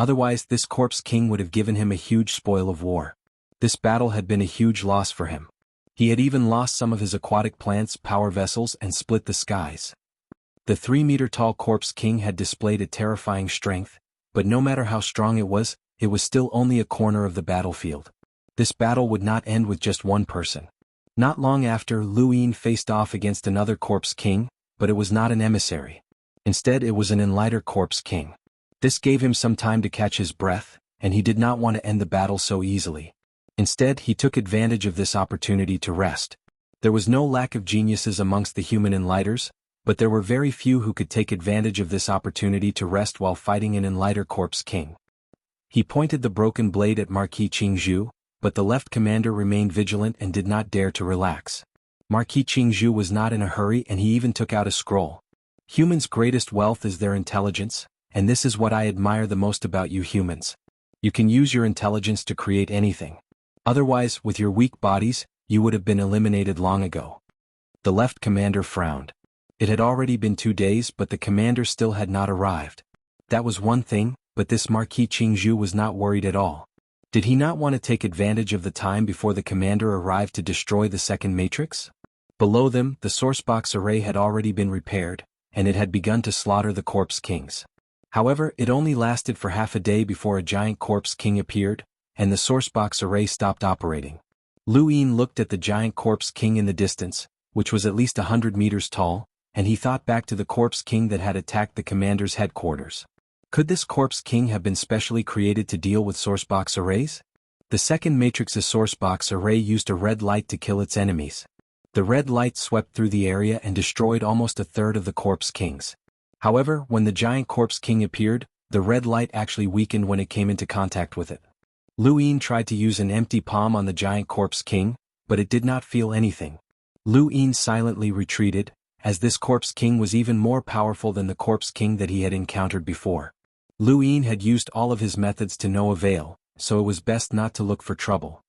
Otherwise this corpse king would have given him a huge spoil of war. This battle had been a huge loss for him. He had even lost some of his aquatic plants, power vessels, and split the skies. The 3-meter-tall corpse king had displayed a terrifying strength, but no matter how strong it was still only a corner of the battlefield. This battle would not end with just one person. Not long after, Lu Yin faced off against another corpse king, but it was not an emissary. Instead it was an enlightened corpse king. This gave him some time to catch his breath, and he did not want to end the battle so easily. Instead he took advantage of this opportunity to rest. There was no lack of geniuses amongst the human enlighters, but there were very few who could take advantage of this opportunity to rest while fighting an enlightened corpse king. He pointed the broken blade at Marquis Qingzhu, but the left commander remained vigilant and did not dare to relax. Marquis Qingzhu was not in a hurry and he even took out a scroll. Humans' greatest wealth is their intelligence, and this is what I admire the most about you humans. You can use your intelligence to create anything. Otherwise, with your weak bodies, you would have been eliminated long ago. The left commander frowned. It had already been 2 days, but the commander still had not arrived. That was one thing, but this Marquis Qingzhu was not worried at all. Did he not want to take advantage of the time before the commander arrived to destroy the second matrix? Below them, the sourcebox array had already been repaired, and it had begun to slaughter the corpse kings. However, it only lasted for half a day before a giant corpse king appeared, and the sourcebox array stopped operating. Lu Yin looked at the giant corpse king in the distance, which was at least 100 meters tall, and he thought back to the corpse king that had attacked the commander's headquarters. Could this corpse king have been specially created to deal with sourcebox arrays? The second matrix's sourcebox array used a red light to kill its enemies. The red light swept through the area and destroyed almost a third of the corpse kings. However, when the giant corpse king appeared, the red light actually weakened when it came into contact with it. Lu Yin tried to use an empty palm on the giant corpse king, but it did not feel anything. Lu Yin silently retreated, as this corpse king was even more powerful than the corpse king that he had encountered before. Lu Yin had used all of his methods to no avail, so it was best not to look for trouble.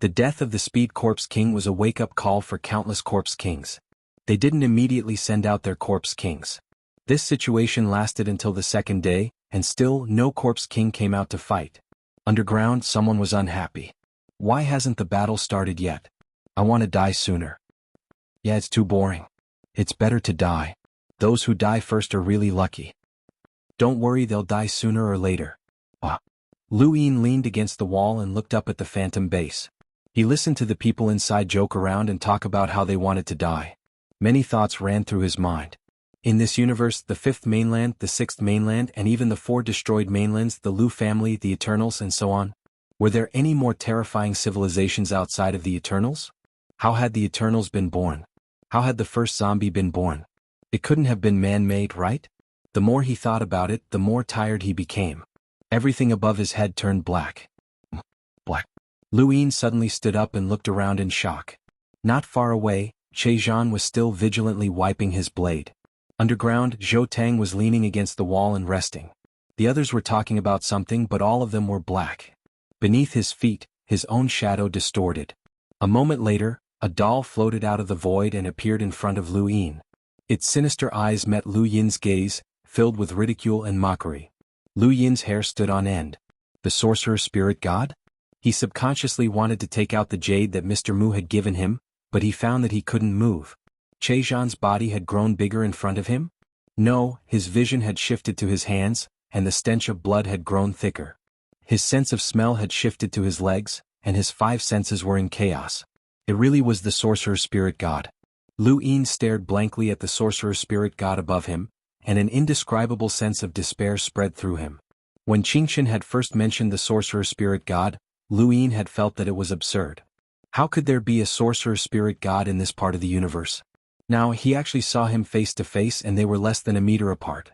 The death of the Speed Corpse King was a wake-up call for countless Corpse Kings. They didn't immediately send out their Corpse Kings. This situation lasted until the second day, and still no Corpse King came out to fight. Underground, someone was unhappy. Why hasn't the battle started yet? I want to die sooner. Yeah, it's too boring. It's better to die. Those who die first are really lucky. Don't worry, they'll die sooner or later. Lu Yin leaned against the wall and looked up at the phantom base. He listened to the people inside joke around and talk about how they wanted to die. Many thoughts ran through his mind. In this universe, the 5th mainland, the 6th mainland, and even the 4 destroyed mainlands, the Lu family, the Eternals, and so on, were there any more terrifying civilizations outside of the Eternals? How had the Eternals been born? How had the first zombie been born? It couldn't have been man-made, right? The more he thought about it, the more tired he became. Everything above his head turned black. Black. Lu Yin suddenly stood up and looked around in shock. Not far away, Che Zhan was still vigilantly wiping his blade. Underground, Zhou Tang was leaning against the wall and resting. The others were talking about something, but all of them were black. Beneath his feet, his own shadow distorted. A moment later, a doll floated out of the void and appeared in front of Lu Yin. Its sinister eyes met Lu Yin's gaze, filled with ridicule and mockery. Lu Yin's hair stood on end. The sorcerer spirit god? He subconsciously wanted to take out the jade that Mr. Mu had given him, but he found that he couldn't move. Che Zhan's body had grown bigger in front of him? No, his vision had shifted to his hands, and the stench of blood had grown thicker. His sense of smell had shifted to his legs, and his 5 senses were in chaos. It really was the sorcerer spirit god. Lu Yin stared blankly at the sorcerer spirit god above him, and an indescribable sense of despair spread through him. When Qingxin had first mentioned the sorcerer spirit god, Lu Yin had felt that it was absurd. How could there be a sorcerer spirit god in this part of the universe? Now he actually saw him face to face and they were less than a meter apart.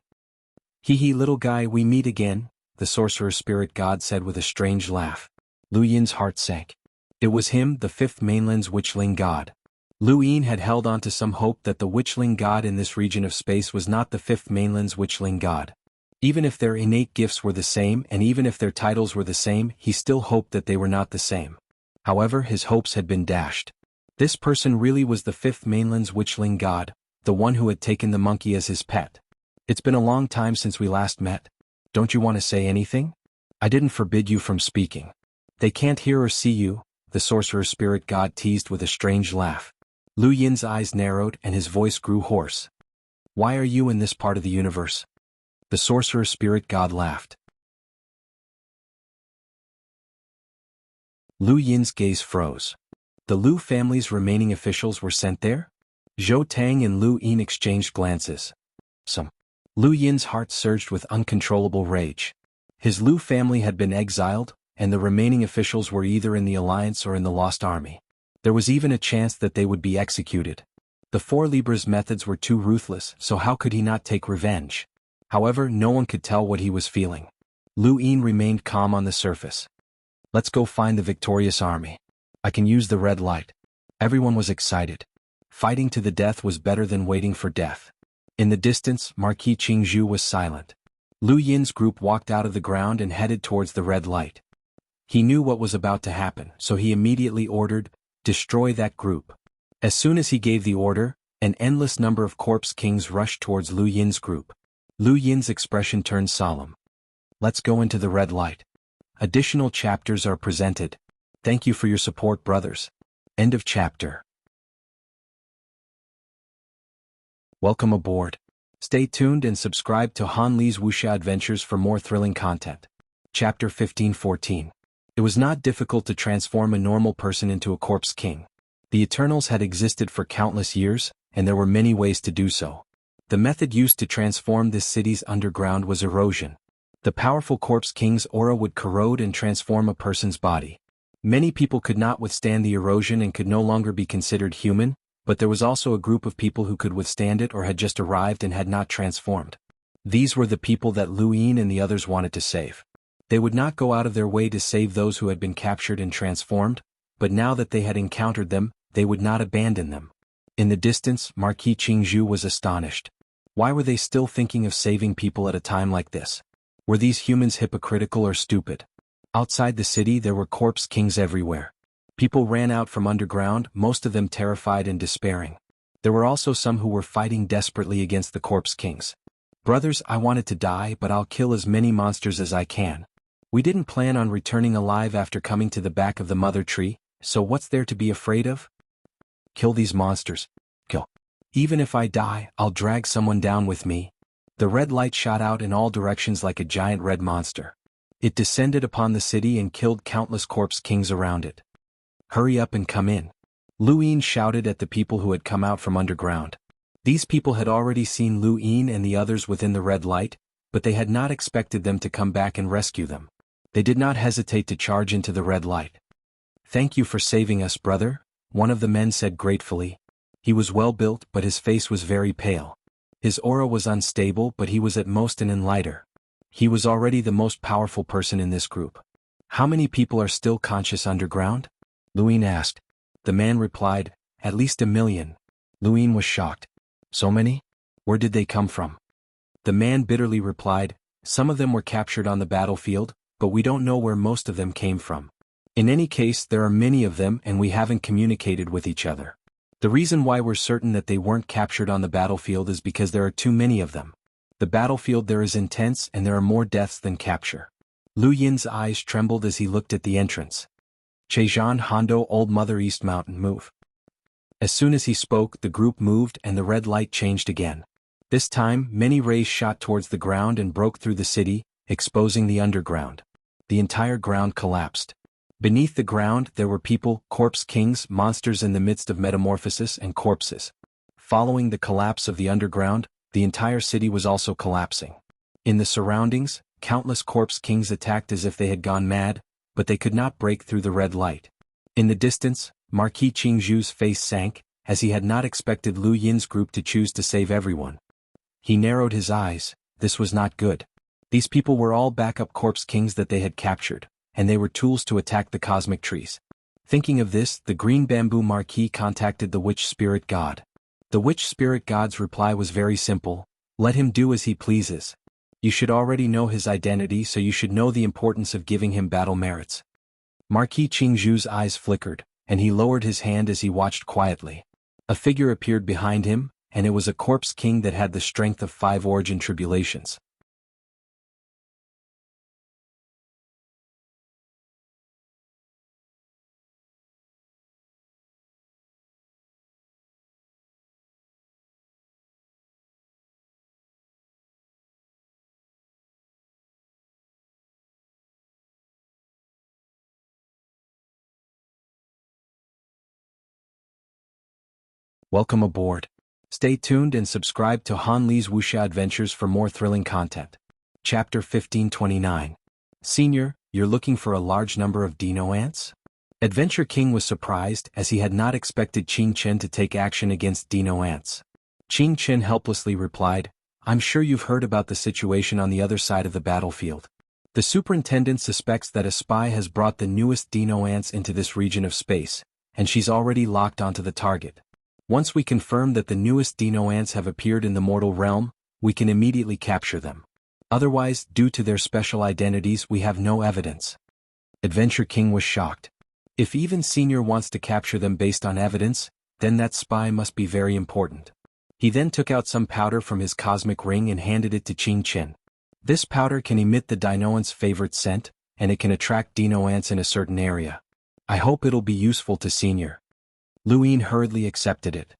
Hee little guy, we meet again, the sorcerer spirit god said with a strange laugh. Lu Yin's heart sank. It was him, the 5th mainland's witchling god. Lu Yin had held on to some hope that the witchling god in this region of space was not the 5th mainland's witchling god. Even if their innate gifts were the same and even if their titles were the same, he still hoped that they were not the same. However, his hopes had been dashed. This person really was the fifth mainland's witchling god, the one who had taken the monkey as his pet. It's been a long time since we last met. Don't you want to say anything? I didn't forbid you from speaking. They can't hear or see you, the sorcerer spirit god teased with a strange laugh. Lu Yin's eyes narrowed and his voice grew hoarse. Why are you in this part of the universe? The sorcerer spirit god laughed. Lu Yin's gaze froze. The Lu family's remaining officials were sent there? Zhou Tang and Lu Yin exchanged glances. Lu Yin's heart surged with uncontrollable rage. His Lu family had been exiled, and the remaining officials were either in the Alliance or in the Lost Army. There was even a chance that they would be executed. The Four Libras' methods were too ruthless, so how could he not take revenge? However, no one could tell what he was feeling. Lu Yin remained calm on the surface. Let's go find the victorious army. I can use the red light. Everyone was excited. Fighting to the death was better than waiting for death. In the distance, Marquis Qingzhu was silent. Lu Yin's group walked out of the ground and headed towards the red light. He knew what was about to happen, so he immediately ordered, "Destroy that group." As soon as he gave the order, an endless number of corpse kings rushed towards Lu Yin's group. Lu Yin's expression turned solemn. Let's go into the red light. Additional chapters are presented. Thank you for your support, brothers. End of chapter. Welcome aboard. Stay tuned and subscribe to Han Li's Wuxia Adventures for more thrilling content. Chapter 15-14. It was not difficult to transform a normal person into a corpse king. The Eternals had existed for countless years, and there were many ways to do so. The method used to transform this city's underground was erosion. The powerful corpse king's aura would corrode and transform a person's body. Many people could not withstand the erosion and could no longer be considered human, but there was also a group of people who could withstand it or had just arrived and had not transformed. These were the people that Lu Yin and the others wanted to save. They would not go out of their way to save those who had been captured and transformed, but now that they had encountered them, they would not abandon them. In the distance, Marquis Qingzhu was astonished. Why were they still thinking of saving people at a time like this? Were these humans hypocritical or stupid? Outside the city there were corpse kings everywhere. People ran out from underground, most of them terrified and despairing. There were also some who were fighting desperately against the corpse kings. Brothers, I wanted to die, but I'll kill as many monsters as I can. We didn't plan on returning alive after coming to the back of the mother tree, so what's there to be afraid of? Kill these monsters. Kill. Even if I die, I'll drag someone down with me. The red light shot out in all directions like a giant red monster. It descended upon the city and killed countless corpse kings around it. Hurry up and come in. Lu Yin shouted at the people who had come out from underground. These people had already seen Lu Yin and the others within the red light, but they had not expected them to come back and rescue them. They did not hesitate to charge into the red light. Thank you for saving us, brother, one of the men said gratefully. He was well built, but his face was very pale. His aura was unstable, but he was at most an enlighter. He was already the most powerful person in this group. How many people are still conscious underground? Lu Yin asked. The man replied, at least 1 million. Lu Yin was shocked. So many? Where did they come from? The man bitterly replied, some of them were captured on the battlefield, but we don't know where most of them came from. In any case, there are many of them and we haven't communicated with each other. The reason why we're certain that they weren't captured on the battlefield is because there are too many of them. The battlefield there is intense and there are more deaths than capture. Lu Yin's eyes trembled as he looked at the entrance. Chejian Hondo Old Mother East Mountain move. As soon as he spoke, the group moved and the red light changed again. This time, many rays shot towards the ground and broke through the city, exposing the underground. The entire ground collapsed. Beneath the ground there were people, corpse kings, monsters in the midst of metamorphosis and corpses. Following the collapse of the underground, the entire city was also collapsing. In the surroundings, countless corpse kings attacked as if they had gone mad, but they could not break through the red light. In the distance, Marquis Qingzhu's face sank, as he had not expected Lu Yin's group to choose to save everyone. He narrowed his eyes. This was not good. These people were all backup corpse kings that they had captured, and they were tools to attack the cosmic trees. Thinking of this, the green bamboo Marquis contacted the witch spirit god. The witch spirit god's reply was very simple, let him do as he pleases. You should already know his identity, so you should know the importance of giving him battle merits. Marquis Qingzhu's eyes flickered, and he lowered his hand as he watched quietly. A figure appeared behind him, and it was a corpse king that had the strength of 5 origin tribulations. Welcome aboard. Stay tuned and subscribe to Han Li's Wuxia Adventures for more thrilling content. Chapter 1529. Senior, you're looking for a large number of dino ants? Adventure King was surprised, as he had not expected Qing Chen to take action against dino ants. Qing Chen helplessly replied, I'm sure you've heard about the situation on the other side of the battlefield. The superintendent suspects that a spy has brought the newest dino ants into this region of space, and she's already locked onto the target. Once we confirm that the newest dino ants have appeared in the mortal realm, we can immediately capture them. Otherwise, due to their special identities, we have no evidence. Adventure King was shocked. If even Senior wants to capture them based on evidence, then that spy must be very important. He then took out some powder from his cosmic ring and handed it to Qing Chen. This powder can emit the dino ant's favorite scent, and it can attract dino ants in a certain area. I hope it'll be useful to Senior. Lu Yin hurriedly accepted it.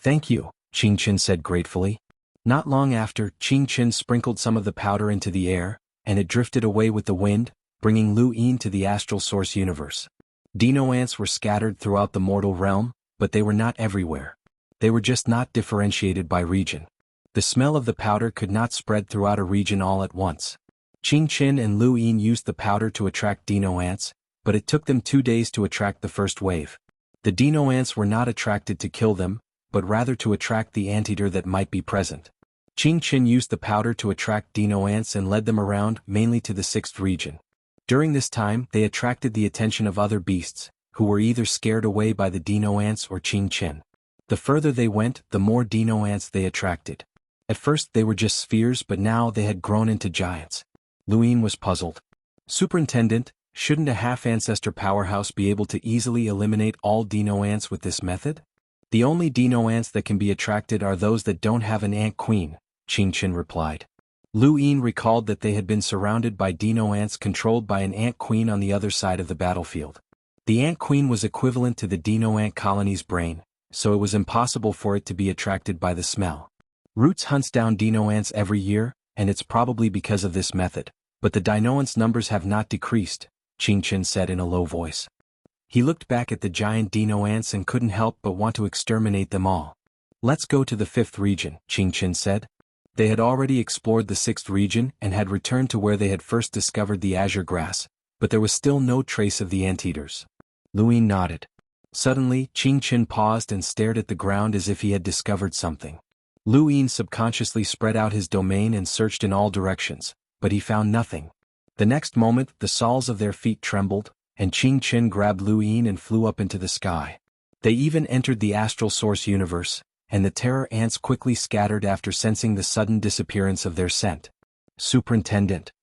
Thank you, Qing Chen said gratefully. Not long after, Qing Chen sprinkled some of the powder into the air, and it drifted away with the wind, bringing Lu Yin to the astral source universe. Dino ants were scattered throughout the mortal realm, but they were not everywhere. They were just not differentiated by region. The smell of the powder could not spread throughout a region all at once. Qing Chen and Lu Yin used the powder to attract dino ants, but it took them 2 days to attract the first wave. The dino ants were not attracted to kill them, but rather to attract the anteater that might be present. Qing Chen used the powder to attract dino ants and led them around, mainly to the 6th region. During this time, they attracted the attention of other beasts, who were either scared away by the dino ants or Qing Chen. The further they went, the more dino ants they attracted. At first they were just spheres, but now they had grown into giants. Lu Yin was puzzled. Superintendent, shouldn't a half-ancestor powerhouse be able to easily eliminate all dino ants with this method? The only dino ants that can be attracted are those that don't have an ant queen, Qing Chen replied. Lu Yin recalled that they had been surrounded by dino ants controlled by an ant queen on the other side of the battlefield. The ant queen was equivalent to the dino ant colony's brain, so it was impossible for it to be attracted by the smell. Roots hunts down dino ants every year, and it's probably because of this method, but the dino ants' numbers have not decreased, Qing Chen said in a low voice. He looked back at the giant dino ants and couldn't help but want to exterminate them all. Let's go to the 5th region, Qing Chen said. They had already explored the 6th region and had returned to where they had first discovered the azure grass, but there was still no trace of the anteaters. Lu Yin nodded. Suddenly, Qing Chen paused and stared at the ground as if he had discovered something. Lu Yin subconsciously spread out his domain and searched in all directions, but he found nothing. The next moment, the soles of their feet trembled, and Qing Chen grabbed Lu Yin and flew up into the sky. They even entered the astral source universe, and the terror ants quickly scattered after sensing the sudden disappearance of their scent. Superintendent.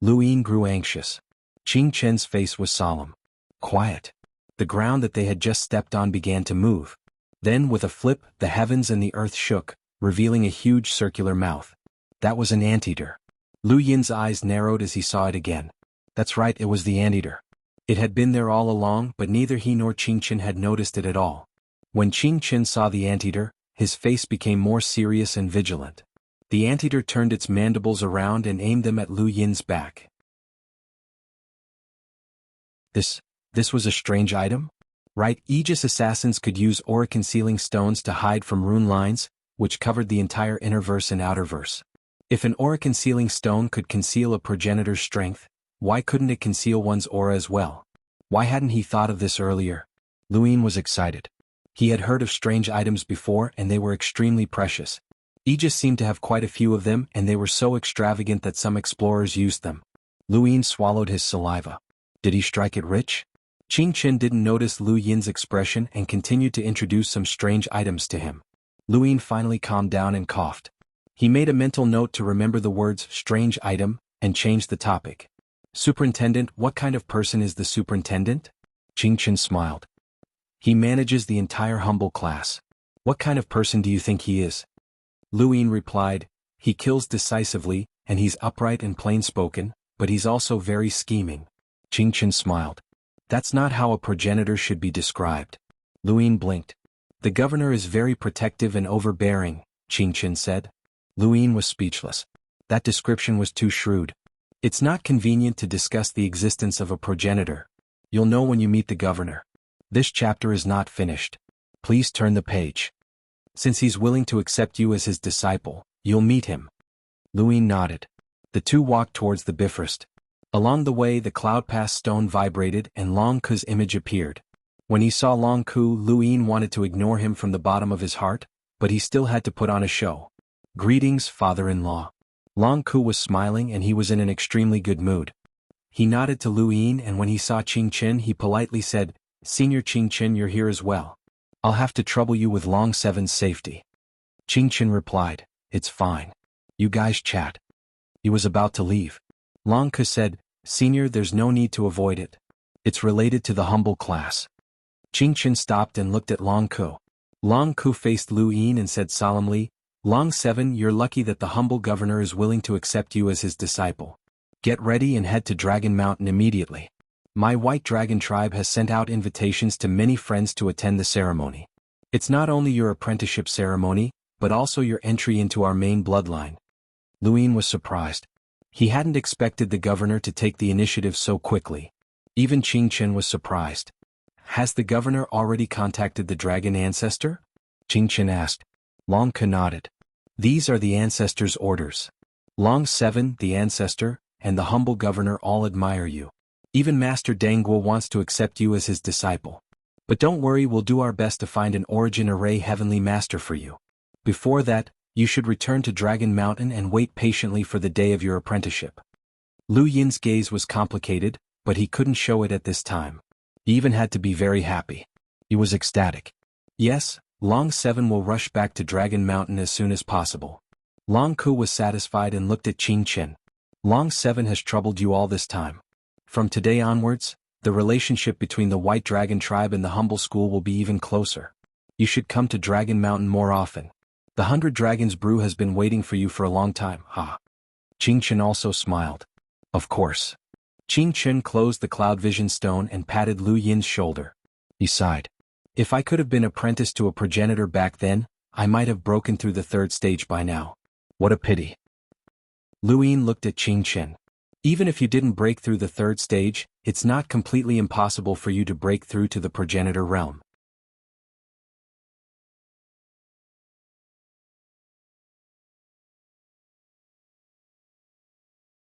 Lu Yin grew anxious. Qing Chen's face was solemn. Quiet. The ground that they had just stepped on began to move. Then, with a flip, the heavens and the earth shook, revealing a huge circular mouth. That was an anteater. Lu Yin's eyes narrowed as he saw it again. That's right, it was the anteater. It had been there all along, but neither he nor Qing Chen had noticed it at all. When Qing Chen saw the anteater, his face became more serious and vigilant. The anteater turned its mandibles around and aimed them at Lu Yin's back. This was a strange item? Right, Aegis assassins could use aura-concealing stones to hide from rune lines, which covered the entire innerverse and outerverse. If an aura-concealing stone could conceal a progenitor's strength, why couldn't it conceal one's aura as well? Why hadn't he thought of this earlier? Lu Yin was excited. He had heard of strange items before, and they were extremely precious. Aegis seemed to have quite a few of them, and they were so extravagant that some explorers used them. Lu Yin swallowed his saliva. Did he strike it rich? Qing Chen didn't notice Lu Yin's expression and continued to introduce some strange items to him. Lu Yin finally calmed down and coughed. He made a mental note to remember the words strange item and changed the topic. Superintendent, what kind of person is the superintendent? Qingchen smiled. He manages the entire humble class. What kind of person do you think he is? Lu Yin replied, he kills decisively, and he's upright and plain-spoken, but he's also very scheming. Qingchen smiled. That's not how a progenitor should be described. Lu Yin blinked. The governor is very protective and overbearing, Qingchen said. Lu Yin was speechless. That description was too shrewd. It's not convenient to discuss the existence of a progenitor. You'll know when you meet the governor. This chapter is not finished. Please turn the page. Since he's willing to accept you as his disciple, you'll meet him. Lu Yin nodded. The two walked towards the Bifrost. Along the way the cloud pass stone vibrated and Long Ku's image appeared. When he saw Long Ku, Lu Yin wanted to ignore him from the bottom of his heart, but he still had to put on a show. Greetings, father-in-law. Long Ku was smiling and he was in an extremely good mood. He nodded to Lu Yin and when he saw Qingchen he politely said, Senior Qingchen, you're here as well. I'll have to trouble you with Long Seven's safety. Qingchen replied, it's fine. You guys chat. He was about to leave. Long Ku said, Senior, there's no need to avoid it. It's related to the humble class. Qingchen stopped and looked at Long Ku. Long Ku faced Lu Yin and said solemnly, Long Seven, you're lucky that the humble governor is willing to accept you as his disciple. Get ready and head to Dragon Mountain immediately. My White Dragon tribe has sent out invitations to many friends to attend the ceremony. It's not only your apprenticeship ceremony, but also your entry into our main bloodline. Lu Yin was surprised. He hadn't expected the governor to take the initiative so quickly. Even Qingchen was surprised. Has the governor already contacted the dragon ancestor? Qingchen asked. Long Ku nodded. These are the ancestor's orders. Long Seven, the ancestor, and the humble governor all admire you. Even Master Dangguo wants to accept you as his disciple. But don't worry, we'll do our best to find an origin array heavenly master for you. Before that, you should return to Dragon Mountain and wait patiently for the day of your apprenticeship. Lu Yin's gaze was complicated, but he couldn't show it at this time. He even had to be very happy. He was ecstatic. Yes, Long Seven will rush back to Dragon Mountain as soon as possible. Long Ku was satisfied and looked at Qingchen. Long Seven has troubled you all this time. From today onwards, the relationship between the White Dragon tribe and the humble school will be even closer. You should come to Dragon Mountain more often. The 100 Dragons brew has been waiting for you for a long time, ha. Qingchen also smiled. Of course. Qingchen closed the cloud vision stone and patted Lu Yin's shoulder. He sighed. If I could have been apprenticed to a progenitor back then, I might have broken through the third stage by now. What a pity. Lu Yin looked at Qingchen. Even if you didn't break through the third stage, it's not completely impossible for you to break through to the progenitor realm.